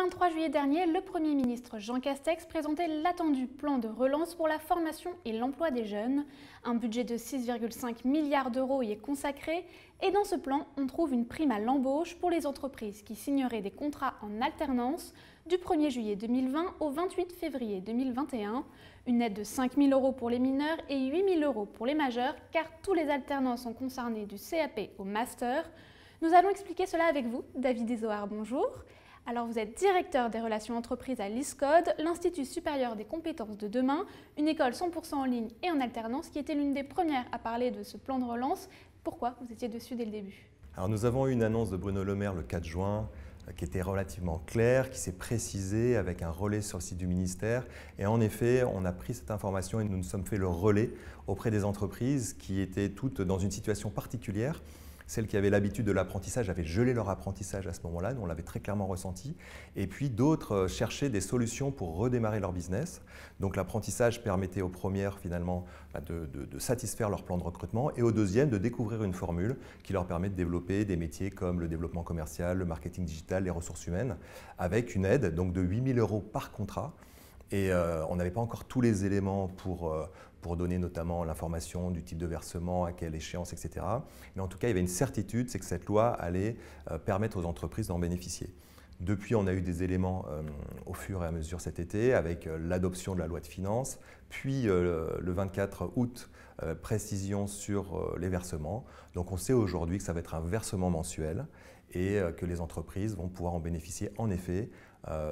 23 juillet dernier, le Premier ministre Jean Castex présentait l'attendu plan de relance pour la formation et l'emploi des jeunes. Un budget de 6,5 milliards d'euros y est consacré et dans ce plan, on trouve une prime à l'embauche pour les entreprises qui signeraient des contrats en alternance du 1er juillet 2020 au 28 février 2021. Une aide de 5 000 euros pour les mineurs et 8 000 euros pour les majeurs car tous les alternants sont concernés du CAP au master. Nous allons expliquer cela avec vous. David Ezoard, bonjour. Alors vous êtes directeur des relations entreprises à l'ISCODE, l'Institut supérieur des compétences de demain, une école 100% en ligne et en alternance qui était l'une des premières à parler de ce plan de relance. Pourquoi vous étiez dessus dès le début? Alors nous avons eu une annonce de Bruno Le Maire le 4 juin qui était relativement claire, qui s'est précisée avec un relais sur le site du ministère. Et en effet, on a pris cette information et nous nous sommes fait le relais auprès des entreprises qui étaient toutes dans une situation particulière. Celles qui avaient l'habitude de l'apprentissage avaient gelé leur apprentissage à ce moment-là, nous on l'avait très clairement ressenti. Et puis d'autres cherchaient des solutions pour redémarrer leur business. Donc l'apprentissage permettait aux premières finalement de satisfaire leur plan de recrutement et aux deuxièmes de découvrir une formule qui leur permet de développer des métiers comme le développement commercial, le marketing digital, les ressources humaines, avec une aide donc de 8 000 euros par contrat. Et on n'avait pas encore tous les éléments pour donner notamment l'information du type de versement, à quelle échéance, etc. Mais en tout cas, il y avait une certitude, c'est que cette loi allait permettre aux entreprises d'en bénéficier. Depuis, on a eu des éléments au fur et à mesure cet été avec l'adoption de la loi de finances, puis le 24 août, précision sur les versements. Donc on sait aujourd'hui que ça va être un versement mensuel et que les entreprises vont pouvoir en bénéficier en effet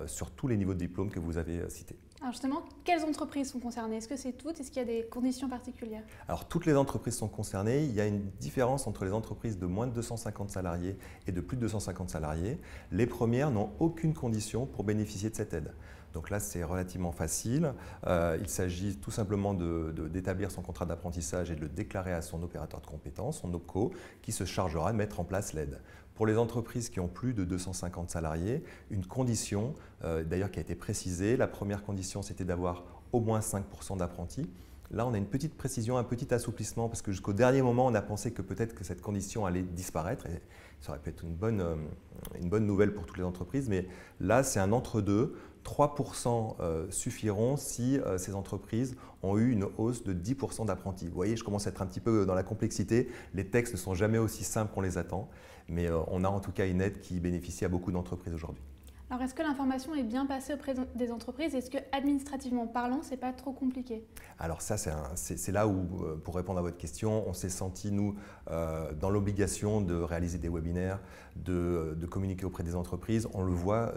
sur tous les niveaux de diplôme que vous avez cités. Alors justement, quelles entreprises sont concernées? Est-ce que c'est toutes? Est-ce qu'il y a des conditions particulières? Alors toutes les entreprises sont concernées. Il y a une différence entre les entreprises de moins de 250 salariés et de plus de 250 salariés. Les premières n'ont aucune condition pour bénéficier de cette aide. Donc là, c'est relativement facile. Il s'agit tout simplement d'établir son contrat d'apprentissage et de le déclarer à son opérateur de compétences, son OPCO, qui se chargera de mettre en place l'aide. Pour les entreprises qui ont plus de 250 salariés, une condition, d'ailleurs qui a été précisée, la première condition c'était d'avoir au moins 5% d'apprentis. Là, on a une petite précision, un petit assouplissement, parce que jusqu'au dernier moment, on a pensé que peut-être que cette condition allait disparaître, et ça aurait pu être une bonne nouvelle pour toutes les entreprises, mais là, c'est un entre-deux. 3% suffiront si ces entreprises ont eu une hausse de 10% d'apprentis. Vous voyez, je commence à être un petit peu dans la complexité. Les textes ne sont jamais aussi simples qu'on les attend, mais on a en tout cas une aide qui bénéficie à beaucoup d'entreprises aujourd'hui. Alors est-ce que l'information est bien passée auprès des entreprises? Est-ce que administrativement parlant, c'est pas trop compliqué? Alors ça, c'est là où, pour répondre à votre question, on s'est senti, nous, dans l'obligation de réaliser des webinaires, de communiquer auprès des entreprises. On le voit,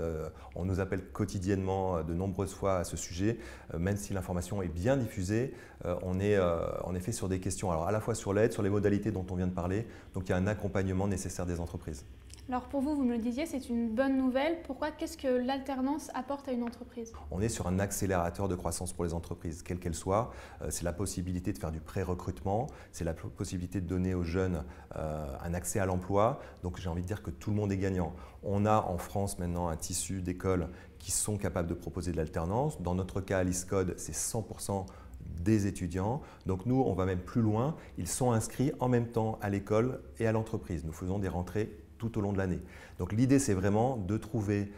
on nous appelle quotidiennement de nombreuses fois à ce sujet. Même si l'information est bien diffusée, on est en effet sur des questions, alors à la fois sur l'aide, sur les modalités dont on vient de parler. Donc il y a un accompagnement nécessaire des entreprises. Alors pour vous, vous me le disiez, c'est une bonne nouvelle. Pourquoi? Qu'est-ce que l'alternance apporte à une entreprise? On est sur un accélérateur de croissance pour les entreprises, quelle qu'elle soit. C'est la possibilité de faire du pré-recrutement, c'est la possibilité de donner aux jeunes un accès à l'emploi. Donc j'ai envie de dire que tout le monde est gagnant. On a en France maintenant un tissu d'écoles qui sont capables de proposer de l'alternance. Dans notre cas à l'ISCODE, c'est 100% des étudiants. Donc nous, on va même plus loin. Ils sont inscrits en même temps à l'école et à l'entreprise. Nous faisons des rentrées tout au long de l'année. Donc l'idée, c'est vraiment de trouver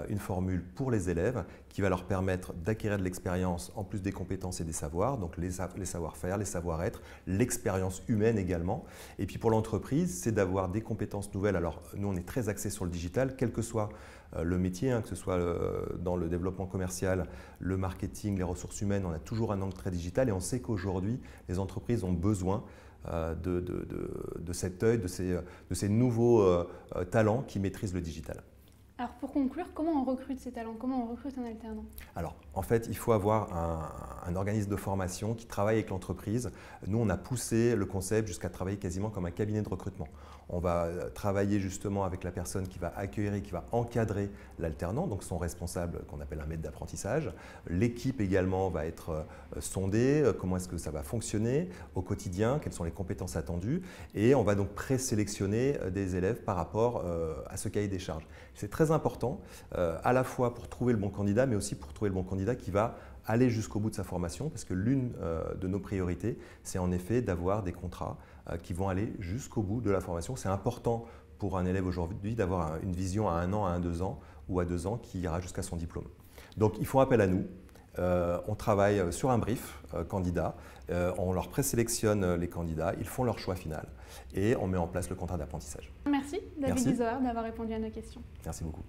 une formule pour les élèves qui va leur permettre d'acquérir de l'expérience en plus des compétences et des savoirs, donc les savoir-faire, les savoir-être, l'expérience humaine également. Et puis pour l'entreprise, c'est d'avoir des compétences nouvelles. Alors nous, on est très axé sur le digital, quel que soit le métier, que ce soit dans le développement commercial, le marketing, les ressources humaines, on a toujours un angle très digital et on sait qu'aujourd'hui, les entreprises ont besoin de cet œil, de ces nouveaux talents qui maîtrisent le digital. Alors pour conclure, comment on recrute ces talents? Comment on recrute un alternant? Alors en fait, il faut avoir un organisme de formation qui travaille avec l'entreprise. Nous, on a poussé le concept jusqu'à travailler quasiment comme un cabinet de recrutement. On va travailler justement avec la personne qui va accueillir et qui va encadrer l'alternant, donc son responsable qu'on appelle un maître d'apprentissage. L'équipe également va être sondée, comment est-ce que ça va fonctionner au quotidien, quelles sont les compétences attendues et on va donc présélectionner des élèves par rapport à ce cahier des charges. C'est très important à la fois pour trouver le bon candidat mais aussi pour trouver le bon candidat qui va aller jusqu'au bout de sa formation parce que l'une de nos priorités, c'est en effet d'avoir des contrats qui vont aller jusqu'au bout de la formation. C'est important pour un élève aujourd'hui d'avoir une vision à 1 an, à 2 ans ou à 2 ans qui ira jusqu'à son diplôme. Donc ils font appel à nous. On travaille sur un brief candidat, on leur présélectionne les candidats, ils font leur choix final et on met en place le contrat d'apprentissage. Merci David Isoard d'avoir répondu à nos questions. Merci beaucoup.